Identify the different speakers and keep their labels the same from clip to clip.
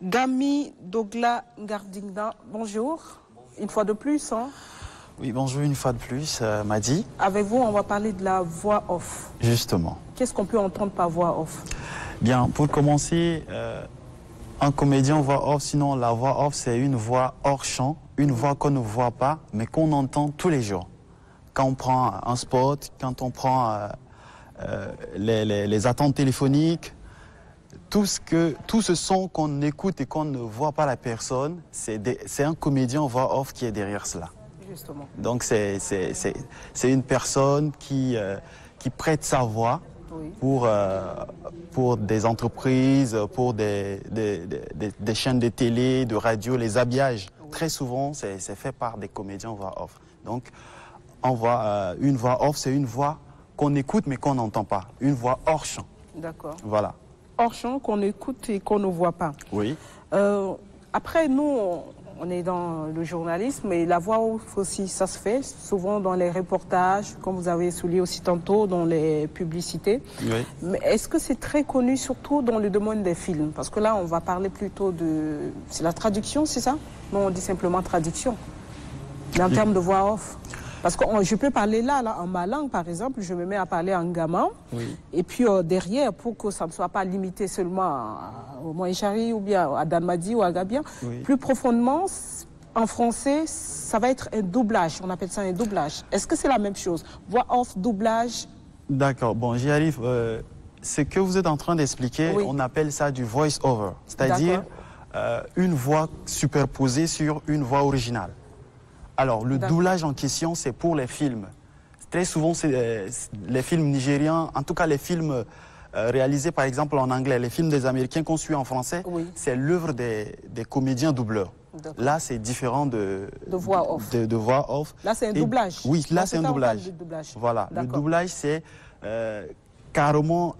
Speaker 1: Gamy Douglas Ngardinga, bonjour. Une fois de plus. Hein.
Speaker 2: Oui, bonjour une fois de plus, Madi.
Speaker 1: Avec vous, on va parler de la voix off.
Speaker 2: Justement.
Speaker 1: Qu'est-ce qu'on peut entendre par voix off?
Speaker 2: Bien, pour commencer, un comédien voix off, sinon la voix off, c'est une voix hors champ, une voix qu'on ne voit pas, mais qu'on entend tous les jours. Quand on prend un spot, quand on prend les attentes téléphoniques, tout ce son qu'on écoute et qu'on ne voit pas la personne, c'est un comédien voix off qui est derrière cela.
Speaker 1: Justement.
Speaker 2: Donc c'est une personne qui prête sa voix pour des entreprises, pour des chaînes de télé, de radio, les habillages. Oui. Très souvent, c'est fait par des comédiens voix off. Donc une voix off, c'est une voix qu'on écoute mais qu'on n'entend pas. Une voix hors champ.
Speaker 1: D'accord.
Speaker 2: Voilà.
Speaker 1: Hors champ, qu'on écoute et qu'on ne voit pas.
Speaker 2: Oui.
Speaker 1: Après, nous, on est dans le journalisme et la voix off aussi, ça se fait souvent dans les reportages, comme vous avez souligné aussi tantôt, dans les publicités.
Speaker 2: Oui.
Speaker 1: Mais est-ce que c'est très connu surtout dans le domaine des films? Parce que là, on va parler plutôt de... C'est la traduction, c'est ça? Non, on dit simplement traduction. Mais en termes de voix off. Parce que je peux parler là, en ma langue, par exemple, je me mets à parler en gamin. Oui. Et puis derrière, pour que ça ne soit pas limité seulement au Moïchari ou bien à Danmadi ou à Gabien, oui. Plus profondément, en français, ça va être un doublage. On appelle ça un doublage. Est-ce que c'est la même chose? Voix off, doublage?
Speaker 2: D'accord, bon, j'y arrive. Ce que vous êtes en train d'expliquer, oui. On appelle ça du voice-over. C'est-à-dire une voix superposée sur une voix originale. Alors, le doublage en question, c'est pour les films. Très souvent, c'est les films nigériens, en tout cas les films réalisés par exemple en anglais, les films des Américains qu'on suit en français, oui. C'est l'œuvre des comédiens doubleurs. Là, c'est différent de
Speaker 1: voix off.
Speaker 2: De voix off.
Speaker 1: Là, c'est un doublage.
Speaker 2: Oui, là, c'est un doublage. Voilà, le doublage, c'est carrément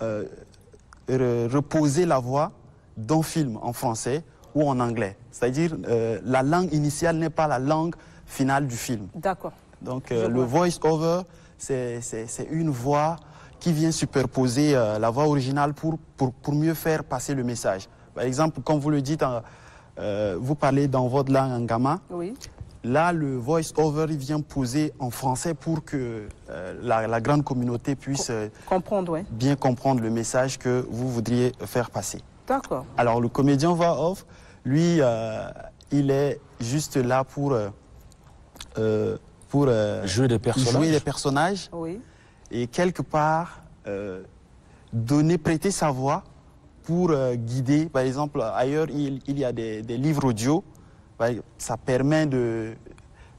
Speaker 2: reposer la voix d'un film en français ou en anglais. C'est-à-dire, la langue initiale n'est pas la langue finale du film.
Speaker 1: D'accord.
Speaker 2: Donc le voice-over, c'est une voix qui vient superposer la voix originale pour mieux faire passer le message. Par exemple, comme vous le dites, vous parlez dans votre langue en gama. Oui. Là, le voice-over, il vient poser en français pour que la grande communauté puisse bien comprendre le message que vous voudriez faire passer.
Speaker 1: D'accord.
Speaker 2: Alors, le comédien voix off, lui, il est juste là pour
Speaker 3: jouer des personnages,
Speaker 1: oui. Et
Speaker 2: quelque part prêter sa voix pour guider. Par exemple, ailleurs, il y a des livres audio. Ça permet de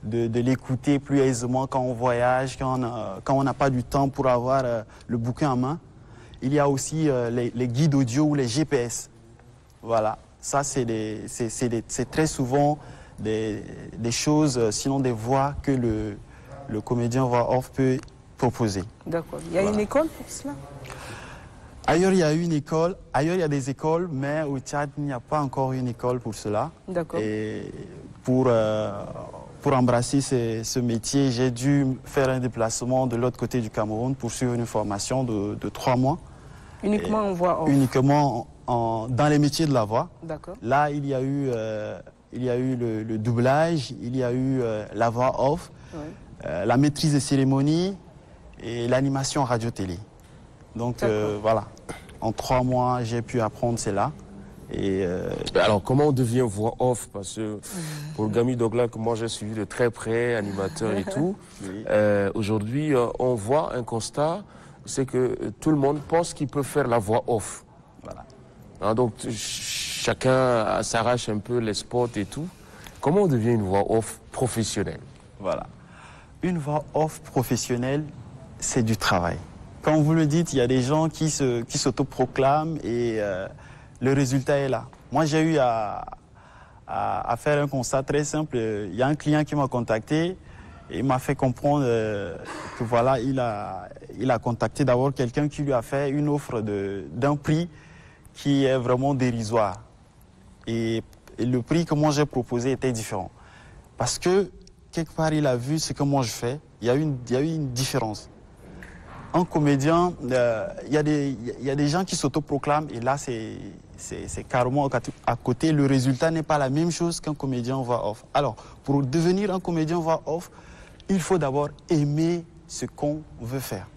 Speaker 2: l'écouter plus aisément quand on voyage, quand on n'a pas du temps pour avoir le bouquin en main. Il y a aussi les guides audio ou les GPS. Voilà, ça c'est très souvent des choses, sinon des voix que le comédien voix off peut proposer.
Speaker 1: D'accord. Il y a une école pour cela?
Speaker 2: Ailleurs, il y a une école. Ailleurs, il y a des écoles, mais au Tchad, il n'y a pas encore une école pour cela.
Speaker 1: D'accord.
Speaker 2: Et pour embrasser ce métier, j'ai dû faire un déplacement de l'autre côté du Cameroun pour suivre une formation de 3 mois.
Speaker 1: Uniquement en voix off?
Speaker 2: Uniquement dans les métiers de la voix.
Speaker 1: D'accord.
Speaker 2: Là, il y a eu le doublage, il y a eu la voix off, oui. La maîtrise des cérémonies et l'animation radio-télé. Donc voilà, en 3 mois, j'ai pu apprendre cela. Et
Speaker 3: alors, comment on devient voix off? Parce que pour Gamy Douglas, que moi j'ai suivi de très près, animateur et tout, oui. Aujourd'hui, on voit un constat, c'est que tout le monde pense qu'il peut faire la voix off.
Speaker 2: Voilà.
Speaker 3: Hein, donc, chacun s'arrache un peu les spots et tout. Comment on devient une voix off professionnelle?
Speaker 2: Voilà. Une voix off professionnelle, c'est du travail. Comme vous le dites, il y a des gens qui s'autoproclament et le résultat est là. Moi, j'ai eu à faire un constat très simple. Il y a un client qui m'a contacté et il m'a fait comprendre que voilà, il a contacté d'abord quelqu'un qui lui a fait une offre d'un prix qui est vraiment dérisoire. Et le prix que moi j'ai proposé était différent. Parce que quelque part, il a vu ce que moi je fais. Il y a eu une différence. Un comédien, il y a des gens qui s'autoproclament et là, c'est carrément à côté. Le résultat n'est pas la même chose qu'un comédien voix off. Alors, pour devenir un comédien voix off, il faut d'abord aimer ce qu'on veut faire.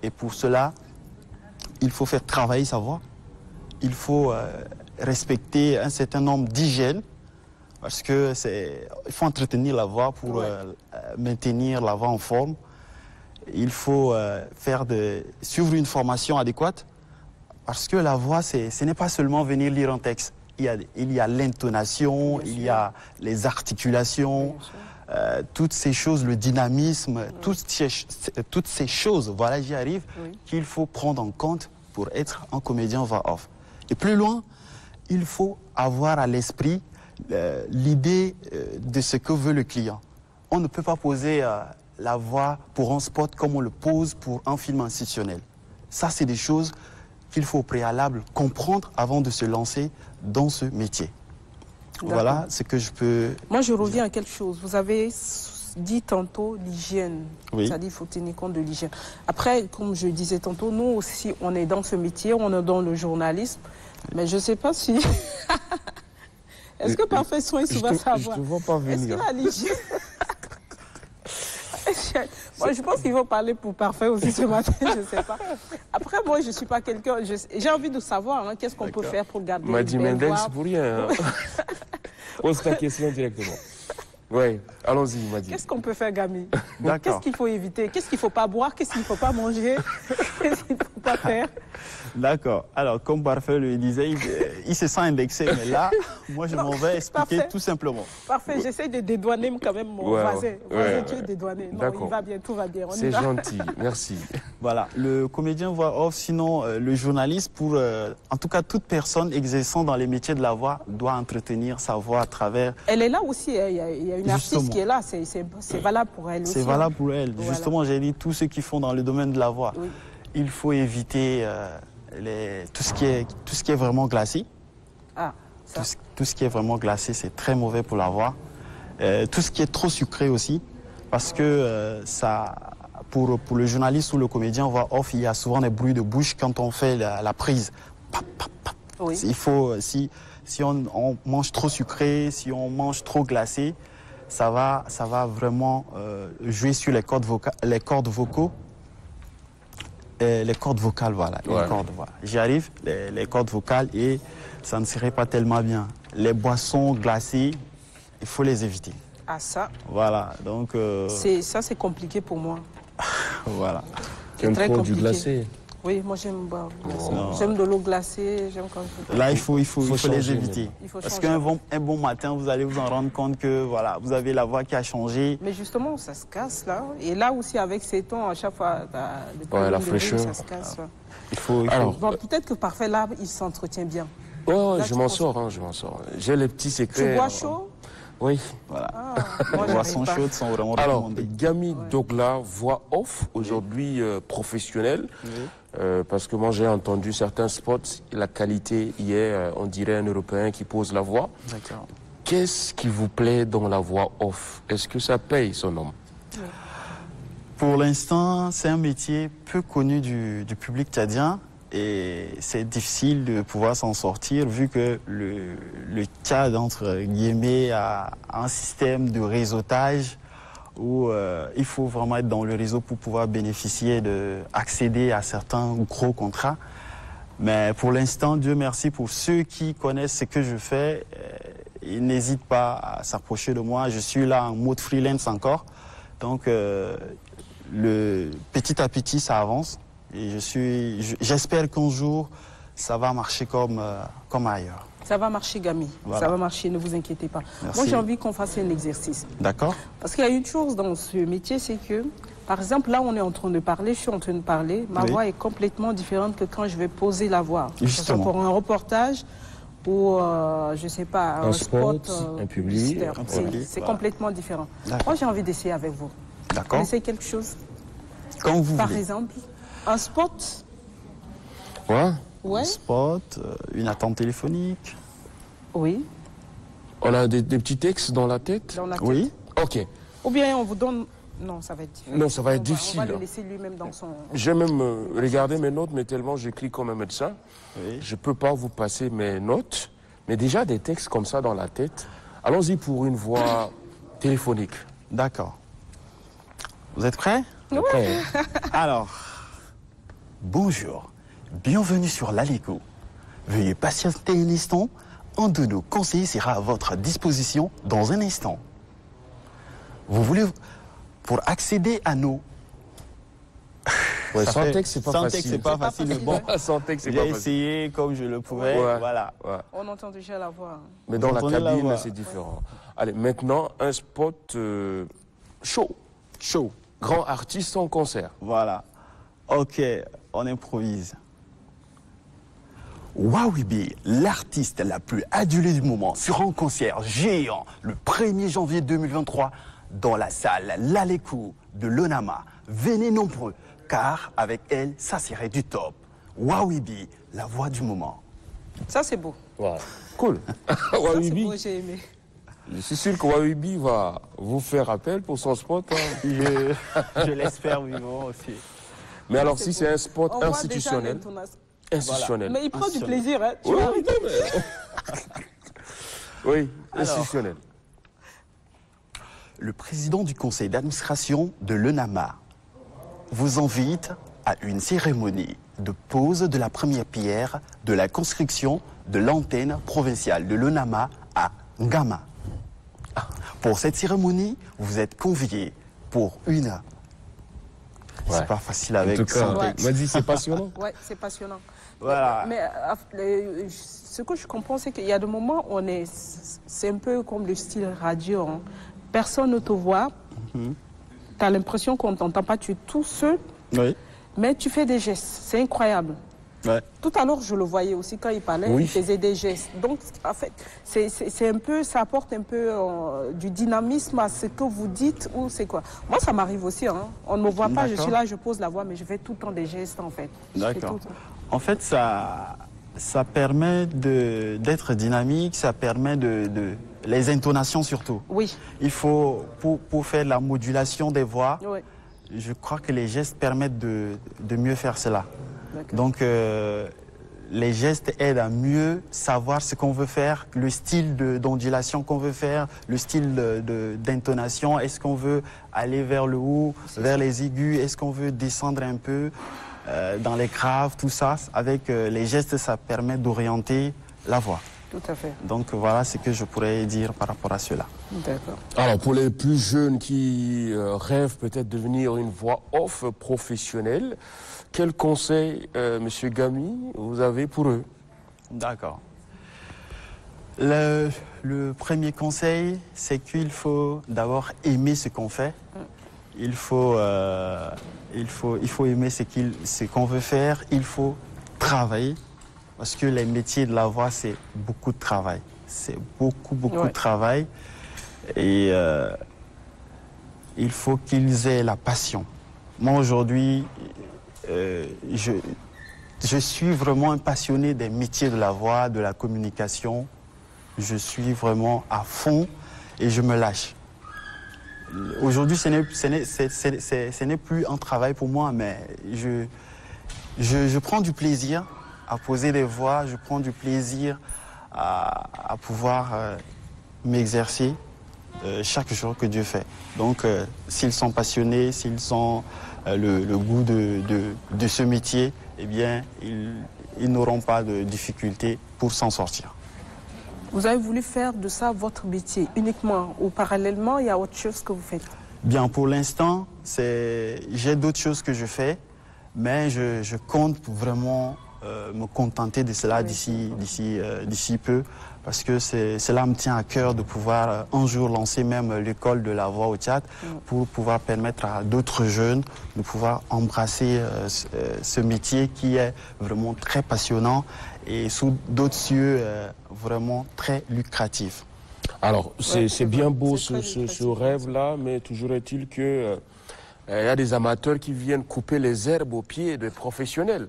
Speaker 2: Et pour cela, il faut faire travailler sa voix. Il faut respecter un certain nombre d'hygiènes. Parce que il faut entretenir la voix pour maintenir la voix en forme. Il faut suivre une formation adéquate. Parce que la voix, ce n'est pas seulement venir lire un texte. Il y a l'intonation, il y a les articulations, toutes ces choses, le dynamisme, toutes ces choses, voilà, j'y arrive, qu'il faut prendre en compte pour être un comédien voix off. Et plus loin, il faut avoir à l'esprit l'idée de ce que veut le client. On ne peut pas poser la voix pour un spot comme on le pose pour un film institutionnel. Ça, c'est des choses qu'il faut au préalable comprendre avant de se lancer dans ce métier. Voilà ce que je peux...
Speaker 1: Moi, je reviens à quelque chose. Vous avez dit tantôt l'hygiène.
Speaker 2: Oui.
Speaker 1: C'est-à-dire qu'il faut tenir compte de l'hygiène. Après, comme je disais tantôt, nous aussi, on est dans ce métier, on est dans le journalisme. Mais je ne sais pas si... Est-ce que Parfait Soin, il va savoir?
Speaker 3: Je ne vois pas venir.
Speaker 1: Est-ce qu'il a l'hygiène? Moi, je pense qu'il faut parler pour Parfait aussi ce matin, je ne sais pas. Après, moi, je ne suis pas quelqu'un... J'ai envie de savoir qu'est-ce qu'on peut faire pour garder
Speaker 3: Madi
Speaker 1: une belle
Speaker 3: Mendes,
Speaker 1: voix.
Speaker 3: pour rien. Pose ta question directement. Oui, allons-y, Madi.
Speaker 1: Qu'est-ce qu'on peut faire, Gami?
Speaker 2: D'accord.
Speaker 1: Qu'est-ce qu'il faut éviter? Qu'est-ce qu'il ne faut pas boire? Qu'est-ce qu'il ne faut pas manger? Qu'est-ce qu'il ne faut pas faire?
Speaker 2: D'accord. Alors, comme Parfait le disait, il se sent indexé. Mais là, moi, je m'en vais expliquer
Speaker 1: Parfait.
Speaker 2: tout simplement.
Speaker 1: Parfait, j'essaie de dédouaner quand même mon voisin. Tu es dédouané. Non, il va bien, tout va bien.
Speaker 3: C'est gentil, merci.
Speaker 2: Voilà, le comédien voix off, sinon le journaliste, en tout cas toute personne exerçant dans les métiers de la voix, doit entretenir sa voix à travers...
Speaker 1: Elle est là aussi, il y a une artiste qui est là, c'est valable pour elle aussi.
Speaker 2: C'est valable pour elle.
Speaker 1: Voilà.
Speaker 2: Justement, j'ai dit tous ceux qui font dans le domaine de la voix.
Speaker 1: Oui.
Speaker 2: Il faut éviter tout ce qui est vraiment glacé.
Speaker 1: Ah, ça.
Speaker 2: Tout ce qui est vraiment glacé, c'est très mauvais pour la voix. Tout ce qui est trop sucré aussi, parce que pour le journaliste ou le comédien voix off, il y a souvent des bruits de bouche quand on fait la prise. Pap, pap, pap.
Speaker 1: Oui.
Speaker 2: Il faut, si on mange trop sucré, si on mange trop glacé, ça va vraiment jouer sur les cordes vocales. Les cordes vocales, voilà.
Speaker 3: Ouais.
Speaker 2: Les cordes, voilà. J'y arrive, les cordes vocales, et ça ne serait pas tellement bien. Les boissons glacées, il faut les éviter.
Speaker 1: Ah, ça.
Speaker 2: Voilà, donc...
Speaker 1: Ça, c'est compliqué pour moi.
Speaker 2: Voilà.
Speaker 3: Tu aimes
Speaker 1: très
Speaker 3: trop du
Speaker 1: compliqué.
Speaker 3: glacé?
Speaker 1: Oui, moi j'aime boire du glacé.
Speaker 2: Non.
Speaker 1: J'aime de l'eau glacée, j'aime quand je...
Speaker 2: Là, il faut
Speaker 3: changer,
Speaker 2: les éviter.
Speaker 1: Il faut
Speaker 2: Parce
Speaker 1: changer.
Speaker 2: qu'un bon matin, vous allez vous en rendre compte que voilà, vous avez la voix qui a changé.
Speaker 1: Mais justement, ça se casse là. Et là aussi, avec ces tons, à chaque fois,
Speaker 3: la fraîcheur.
Speaker 1: Ça se casse. Ouais.
Speaker 2: Il faut...
Speaker 3: Alors,
Speaker 1: Bon, peut-être que Parfait, là, il s'entretient bien.
Speaker 3: ouais,
Speaker 1: Là,
Speaker 3: je
Speaker 1: tu
Speaker 3: m'en
Speaker 1: penses-
Speaker 3: sors, je m'en sors. J'ai les petits secrets.
Speaker 1: Tu bois chaud?
Speaker 3: Oui.
Speaker 2: Voilà.
Speaker 1: Ah,
Speaker 2: Les
Speaker 1: moi,
Speaker 2: boissons
Speaker 1: j'arrive pas.
Speaker 2: chaudes sont vraiment
Speaker 3: Alors,
Speaker 2: recommandées.
Speaker 3: Gami Dogla, voix off, aujourd'hui professionnelle, parce que moi j'ai entendu certains spots, la qualité y est, on dirait un Européen qui pose la voix.
Speaker 2: D'accord.
Speaker 3: Qu'est-ce qui vous plaît dans la voix off? Est-ce que ça paye son nom?
Speaker 2: Pour l'instant, c'est un métier peu connu du public tchadien et c'est difficile de pouvoir s'en sortir vu que le Tchad, entre guillemets, a un système de réseautage où il faut vraiment être dans le réseau pour pouvoir bénéficier accéder à certains gros contrats. Mais pour l'instant, Dieu merci pour ceux qui connaissent ce que je fais. Ils n'hésitent pas à s'approcher de moi. Je suis là en mode freelance encore. Donc, petit à petit, ça avance. Et j'espère qu'un jour, ça va marcher comme ailleurs.
Speaker 1: Ça va marcher, Gami.
Speaker 2: Voilà.
Speaker 1: Ça va marcher, ne vous inquiétez pas.
Speaker 2: Merci.
Speaker 1: Moi, j'ai envie qu'on fasse un exercice.
Speaker 2: D'accord?
Speaker 1: Parce qu'il y a une chose dans ce métier, c'est que, par exemple, là, on est en train de parler, je suis en train de parler, ma
Speaker 2: Oui.
Speaker 1: voix est complètement différente que quand je vais poser la voix. Que ce soit
Speaker 2: Justement.
Speaker 1: pour un reportage ou, je ne sais pas,
Speaker 3: Un spot, un public.
Speaker 1: publicitaire.
Speaker 2: Un public,
Speaker 1: C'est
Speaker 2: voilà.
Speaker 1: complètement différent.
Speaker 2: D'accord.
Speaker 1: Moi, j'ai envie d'essayer avec vous. On
Speaker 2: D'accord?
Speaker 1: essaye quelque chose.
Speaker 2: Quand vous
Speaker 1: Par
Speaker 2: voulez.
Speaker 1: exemple, un spot.
Speaker 3: Ouais.
Speaker 1: Ouais.
Speaker 2: Un spot, une attente téléphonique.
Speaker 1: Oui.
Speaker 3: On a des petits textes dans la tête?
Speaker 1: Dans la tête.
Speaker 2: Oui.
Speaker 3: Ok.
Speaker 1: Ou bien on vous donne Non, ça va être difficile.
Speaker 3: Non, ça va être difficile.
Speaker 1: On va le laisser lui-même dans son...
Speaker 3: J'ai même regardé mes notes, mais tellement j'écris comme un médecin, je ne peux pas vous passer mes notes, mais déjà des textes comme ça dans la tête. Allons-y pour une voix téléphonique.
Speaker 2: D'accord. Vous êtes prêts?
Speaker 3: Après,
Speaker 2: Alors, bonjour, bienvenue sur l'Alego. Veuillez patienter un instant, un de nos conseillers sera à votre disposition dans un instant. Vous voulez, pour accéder à nos...
Speaker 3: ouais,
Speaker 2: Ça
Speaker 3: sans
Speaker 2: fait-
Speaker 3: texte, c'est pas
Speaker 2: sans
Speaker 3: facile.
Speaker 2: texte, c'est pas facile, mais bon,
Speaker 3: Sans texte, c'est
Speaker 2: j'ai
Speaker 3: pas facile.
Speaker 2: essayé comme je le pouvais,
Speaker 3: Ouais,
Speaker 2: voilà.
Speaker 3: ouais.
Speaker 1: On entend déjà la voix.
Speaker 3: Mais dans
Speaker 2: Vous
Speaker 3: la
Speaker 2: entendez la
Speaker 3: cabine,
Speaker 2: voix.
Speaker 3: c'est différent. Allez, maintenant, un spot chaud.
Speaker 2: Chaud,
Speaker 3: Grand artiste en concert.
Speaker 2: voilà. Ok, on improvise. Wawibi, l'artiste la plus adulée du moment, sera en concert géant le 1er janvier 2023 dans la salle L'Aleko de l'Onama. Venez nombreux, car avec elle, ça serait du top. Wawibi, la voix du moment.
Speaker 1: Ça, c'est beau.
Speaker 3: Voilà. Cool.
Speaker 1: Ça, c'est
Speaker 3: Wawibi,
Speaker 1: beau, j'ai aimé.
Speaker 3: je suis sûr que Wawibi va vous faire appel pour son spot. Hein.
Speaker 2: Je l'espère vivant aussi.
Speaker 3: Mais alors,
Speaker 1: C'est
Speaker 3: si
Speaker 1: beau.
Speaker 3: c'est un spot
Speaker 1: On voit déjà
Speaker 3: institutionnel,
Speaker 1: l'intonation.
Speaker 3: institutionnel.
Speaker 1: Mais il prend du
Speaker 2: Institutionnel.
Speaker 1: plaisir, hein. Tu
Speaker 3: Oui,
Speaker 1: vois.
Speaker 3: oui, non, mais- oui, institutionnel.
Speaker 2: Le président du conseil d'administration de l'ENAMA vous invite à une cérémonie de pose de la première pierre de la construction de l'antenne provinciale de l'ENAMA à Ngama. Pour cette cérémonie, vous êtes conviés pour une...
Speaker 3: Ouais.
Speaker 2: C'est pas facile
Speaker 3: En
Speaker 2: avec
Speaker 3: tout cas,
Speaker 2: son
Speaker 1: Ouais.
Speaker 2: texte.
Speaker 3: m'a dit c'est passionnant.
Speaker 1: Ouais, c'est passionnant.
Speaker 2: Voilà.
Speaker 1: Mais ce que je comprends, c'est qu'il y a des moments où c'est un peu comme le style radio. Hein. Personne ne te voit. Tu as l'impression qu'on ne t'entend pas. Tu es tout seul,
Speaker 2: Oui.
Speaker 1: mais tu fais des gestes. C'est incroyable.
Speaker 2: Ouais.
Speaker 1: Tout à l'heure, je le voyais aussi quand il parlait,
Speaker 3: Oui.
Speaker 1: il faisait des gestes. Donc, en fait, c'est un peu, ça apporte un peu du dynamisme à ce que vous dites ou c'est quoi. Moi, ça m'arrive aussi. Hein. On ne me voit pas, je
Speaker 2: D'accord.
Speaker 1: suis là, je pose la voix, mais je fais tout le temps des gestes en fait. Je fais
Speaker 2: D'accord.
Speaker 1: tout le temps.
Speaker 2: En fait, ça permet d'être dynamique, ça permet les intonations surtout.
Speaker 1: Oui,
Speaker 2: Il faut, pour faire la modulation des voix,
Speaker 1: oui.
Speaker 2: je crois que les gestes permettent de mieux faire cela.
Speaker 1: D'accord.
Speaker 2: Donc, les gestes aident à mieux savoir ce qu'on veut faire, le style d'ondulation qu'on veut faire, le style d'intonation. Est-ce qu'on veut aller vers le haut, vers les aigus? Est-ce qu'on veut descendre un peu dans les graves? Tout ça, avec les gestes, ça permet d'orienter la voix.
Speaker 1: Tout à fait.
Speaker 2: Donc, voilà ce que je pourrais dire par rapport à cela.
Speaker 1: D'accord.
Speaker 3: Alors, pour les plus jeunes qui rêvent peut-être de devenir une voix off professionnelle, quel conseil, Monsieur Gami, vous avez pour eux?
Speaker 2: D'accord. Le premier conseil, c'est qu'il faut d'abord aimer ce qu'on fait. Il faut aimer ce qu'on veut faire. Il faut travailler. Parce que les métiers de la voix, c'est beaucoup de travail. C'est beaucoup
Speaker 1: Ouais.
Speaker 2: de travail. Et il faut qu'ils aient la passion. Moi, aujourd'hui, je suis vraiment un passionné des métiers de la voix, de la communication. Je suis vraiment à fond et je me lâche. Aujourd'hui, ce n'est plus un travail pour moi, mais je prends du plaisir à poser des voix, je prends du plaisir à pouvoir m'exercer chaque jour que Dieu fait. Donc, s'ils sont passionnés, s'ils ont le goût de ce métier, eh bien, ils n'auront pas de difficultés pour s'en sortir.
Speaker 1: Vous avez voulu faire de ça votre métier uniquement ou parallèlement, il y a autre chose que vous faites?
Speaker 2: Bien, pour l'instant, j'ai d'autres choses que je fais, mais je compte vraiment me contenter de cela d'ici peu, parce que cela me tient à cœur de pouvoir un jour lancer même l'école de la voix au Tchad pour pouvoir permettre à d'autres jeunes de pouvoir embrasser ce métier qui est vraiment très passionnant et sous d'autres cieux vraiment très lucratif.
Speaker 3: Alors, c'est bien beau
Speaker 1: C'est très
Speaker 3: ce
Speaker 1: lucratif.
Speaker 3: rêve-là, mais toujours est-il que il y a des amateurs qui viennent couper les herbes aux pieds des professionnels.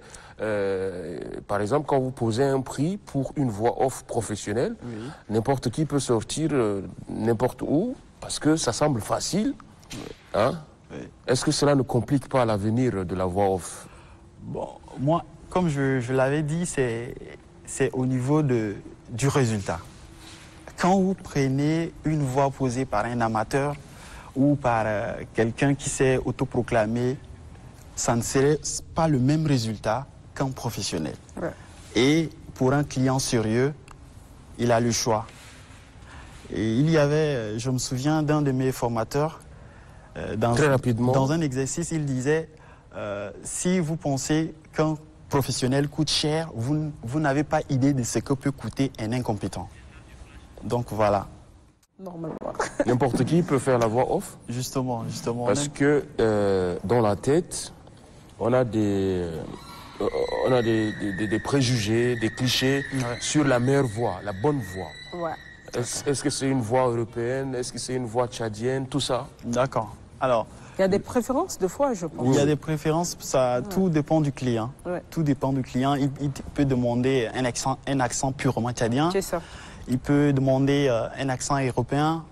Speaker 3: Par exemple, quand vous posez un prix pour une voix off professionnelle, n'importe qui peut sortir n'importe où, parce que ça semble facile. Hein?
Speaker 2: Oui.
Speaker 3: Est-ce que cela ne complique pas l'avenir de la voix off?
Speaker 2: Bon, moi, comme je l'avais dit, c'est au niveau du résultat. Quand vous prenez une voix posée par un amateur ou par quelqu'un qui s'est autoproclamé, ça ne serait pas le même résultat qu'un professionnel.
Speaker 1: Ouais.
Speaker 2: Et pour un client sérieux, il a le choix. Et il y avait, je me souviens d'un de mes formateurs,
Speaker 3: Très rapidement.
Speaker 2: dans un exercice, il disait, si vous pensez qu'un professionnel coûte cher, vous n'avez pas idée de ce que peut coûter un incompétent. Donc voilà.
Speaker 1: Normalement.
Speaker 3: N'importe qui peut faire la voix off?
Speaker 2: Justement.
Speaker 3: Parce que dans la tête, on a des préjugés, des clichés sur la meilleure voix, la bonne voix.
Speaker 1: Ouais.
Speaker 3: Est-ce que c'est une voix européenne? Est-ce que c'est une voix tchadienne? Tout ça?
Speaker 2: D'accord. Alors,
Speaker 1: Il y a des préférences de fois, je pense.
Speaker 2: il y a des préférences, tout dépend du client.
Speaker 1: Ouais.
Speaker 2: Tout dépend du client. Il peut demander un accent purement tchadien.
Speaker 1: C'est ça.
Speaker 2: Il peut demander un accent européen,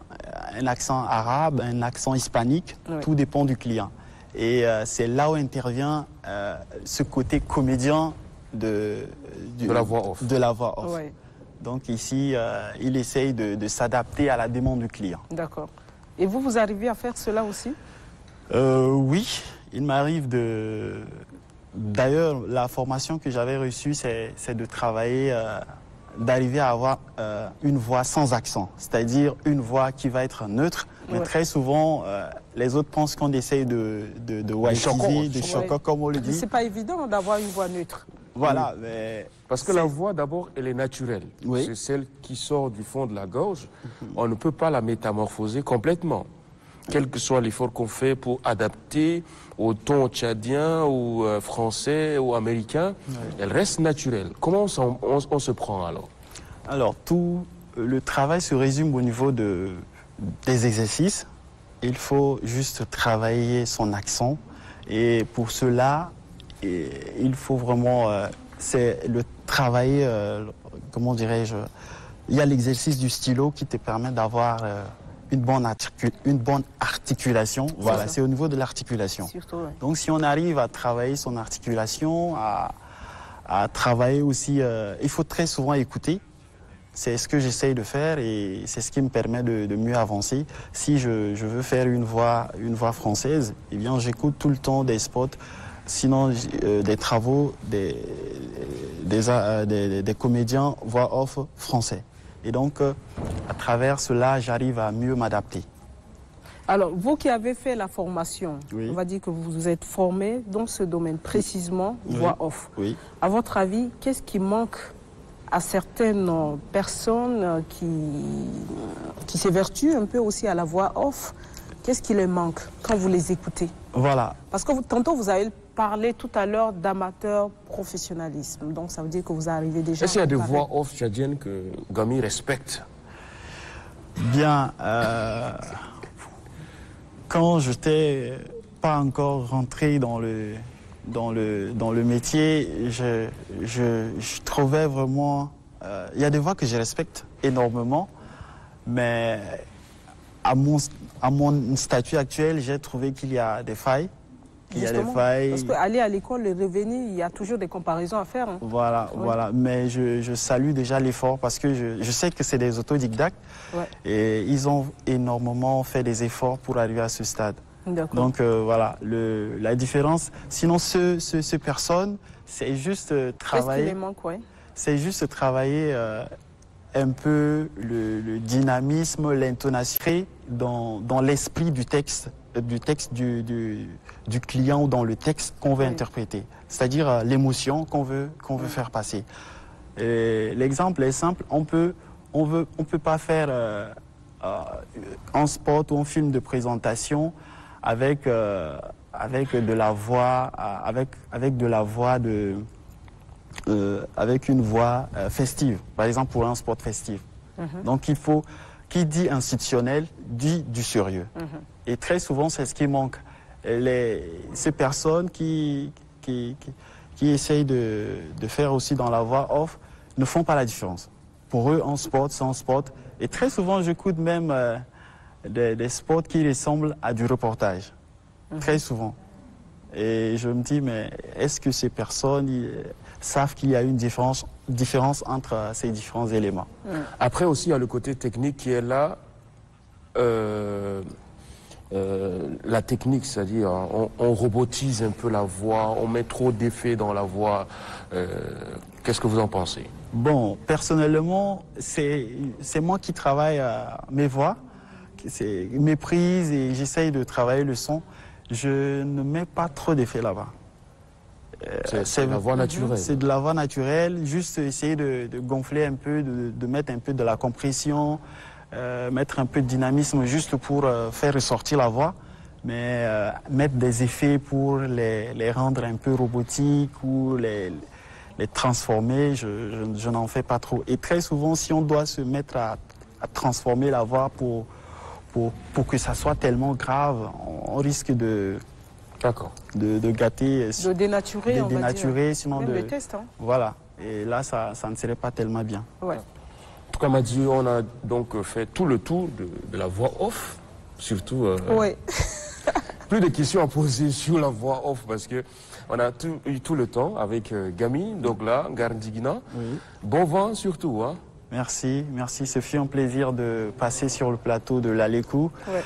Speaker 2: un accent arabe, un accent hispanique.
Speaker 1: Oui.
Speaker 2: Tout dépend du client. Et c'est là où intervient ce côté comédien de
Speaker 3: la voix off.
Speaker 2: De la voix off.
Speaker 1: Ouais.
Speaker 2: Donc ici, il essaye de s'adapter à la demande du client.
Speaker 1: D'accord. Et vous arrivez à faire cela aussi?
Speaker 2: Oui, il m'arrive de... D'ailleurs, la formation que j'avais reçue, c'est de travailler, d'arriver à avoir une voix sans accent. C'est-à-dire une voix qui va être neutre. Mais très souvent, les autres pensent qu'on essaye de whiteiser, de choco, comme on le dit.
Speaker 1: C'est pas évident d'avoir une voix neutre.
Speaker 2: Voilà, mais...
Speaker 3: Parce que la voix, d'abord, elle est naturelle.
Speaker 2: Oui.
Speaker 3: C'est celle qui sort du fond de la gorge. On ne peut pas la métamorphoser complètement. Quel que soit l'effort qu'on fait pour adapter au ton tchadien ou français ou américain, elle reste naturelle. Comment on se prend alors?
Speaker 2: Alors, tout le travail se résume au niveau des exercices. Il faut juste travailler son accent. Et pour cela, il faut vraiment... c'est le travail, comment dirais-je... Il y a l'exercice du stylo qui te permet d'avoir... une bonne articulation, voilà, c'est au niveau de l'articulation. Donc si on arrive à travailler son articulation, à travailler aussi, il faut très souvent écouter. C'est ce que j'essaye de faire et c'est ce qui me permet de mieux avancer. Si je veux faire une voix française, eh bien j'écoute tout le temps des spots, sinon des travaux des comédiens voix off français. Et donc, à travers cela, j'arrive à mieux m'adapter.
Speaker 1: Alors, vous qui avez fait la formation,
Speaker 2: Oui.
Speaker 1: on va dire que vous vous êtes formé dans ce domaine précisément, voix off.
Speaker 2: Oui.
Speaker 1: À votre avis, qu'est-ce qui manque à certaines personnes qui s'évertuent un peu aussi à la voix off? Qu'est-ce qui les manque quand vous les écoutez?
Speaker 2: Voilà.
Speaker 1: Parce que tantôt, vous avez parlé tout à l'heure d'amateur professionnalisme. Donc, ça veut dire que vous arrivez déjà...
Speaker 3: Est-ce qu'il y a des voix off tchadiennes que Gami respecte?
Speaker 2: Bien, quand je n'étais pas encore rentré dans le métier, je trouvais vraiment... Il y a des voix que je respecte énormément, mais à mon statut actuel, j'ai trouvé qu'il y a des failles.
Speaker 1: Parce qu'aller à l'école et revenir, il y a toujours des comparaisons à faire. Hein.
Speaker 2: Voilà, oui. Voilà. Mais je salue déjà l'effort parce que je sais que c'est des autodidactes et ils ont énormément fait des efforts pour arriver à ce stade. Donc voilà, la différence. Sinon, ces personnes, c'est juste travailler.
Speaker 1: Qu'est-ce qui les manque, ouais.
Speaker 2: C'est juste travailler un peu le dynamisme, l'intonation dans l'esprit du texte du client ou dans le texte qu'on veut interpréter, c'est-à-dire l'émotion qu'on veut faire passer. L'exemple est simple, on peut pas faire un spot ou un film de présentation avec de la voix avec une voix festive, par exemple pour un spot festif. Donc il faut, qui dit institutionnel dit du sérieux. Et très souvent, c'est ce qui manque. Ces personnes qui essayent de faire aussi dans la voix off ne font pas la différence. Pour eux, un spot, c'est un spot. Et très souvent, j'écoute même des spots qui ressemblent à du reportage. très souvent. Et je me dis, mais est-ce que ces personnes savent qu'il y a une différence entre ces différents éléments?
Speaker 3: Après aussi, il y a le côté technique qui est là. La technique, c'est-à-dire on robotise un peu la voix, on met trop d'effets dans la voix. Qu'est-ce que vous en pensez?
Speaker 2: Bon, personnellement, c'est moi qui travaille mes voix, mes prises, et j'essaye de travailler le son. Je ne mets pas trop d'effets là-bas.
Speaker 3: C'est la voix naturelle.
Speaker 2: C'est de la voix naturelle, juste essayer de gonfler un peu, de mettre un peu de la compression, mettre un peu de dynamisme juste pour faire ressortir la voix, mais mettre des effets pour les rendre un peu robotiques ou les transformer, je n'en fais pas trop. Et très souvent, si on doit se mettre à transformer la voix pour que ça soit tellement grave, on risque de gâter,
Speaker 1: de dénaturer, on va dire.
Speaker 2: Sinon
Speaker 1: même le test, hein.
Speaker 2: Voilà. Et là, ça ne serait pas tellement bien.
Speaker 1: Ouais.
Speaker 3: En tout cas, Madi, on a donc fait tout le tour de la voix off, surtout.
Speaker 1: Ouais.
Speaker 3: Plus de questions à poser sur la voix off parce que on a eu tout le temps avec Gamy, Dogla, Gardigna.
Speaker 2: Oui.
Speaker 3: Bon vent surtout, hein.
Speaker 2: Merci, merci. Ce fut un plaisir de passer sur le plateau de l'Alekou.
Speaker 1: Ouais.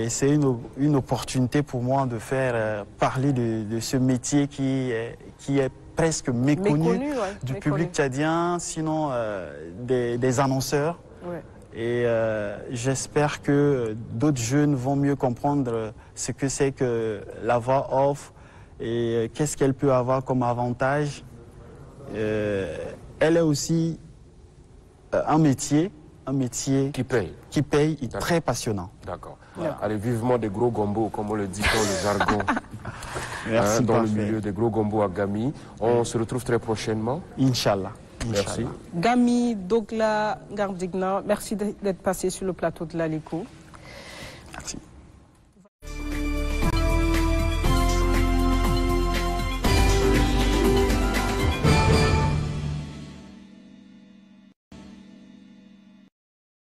Speaker 2: Et c'est une opportunité pour moi de faire parler de ce métier qui est presque méconnu du public tchadien, sinon des annonceurs.
Speaker 1: Ouais.
Speaker 2: Et j'espère que d'autres jeunes vont mieux comprendre ce que c'est que la voix off et qu'est-ce qu'elle peut avoir comme avantage. Elle est aussi un métier qui paye et très passionnant.
Speaker 3: D'accord. Voilà. Allez, vivement des gros gombos, comme on le dit dans le jargon.
Speaker 2: Merci.
Speaker 3: Dans le milieu des gros gombos à Gamy. On se retrouve très prochainement.
Speaker 2: Inch'Allah.
Speaker 3: Merci.
Speaker 1: Gamy, Dogla, Gardigna, merci d'être passé sur le plateau de l'Alekou.
Speaker 2: Merci.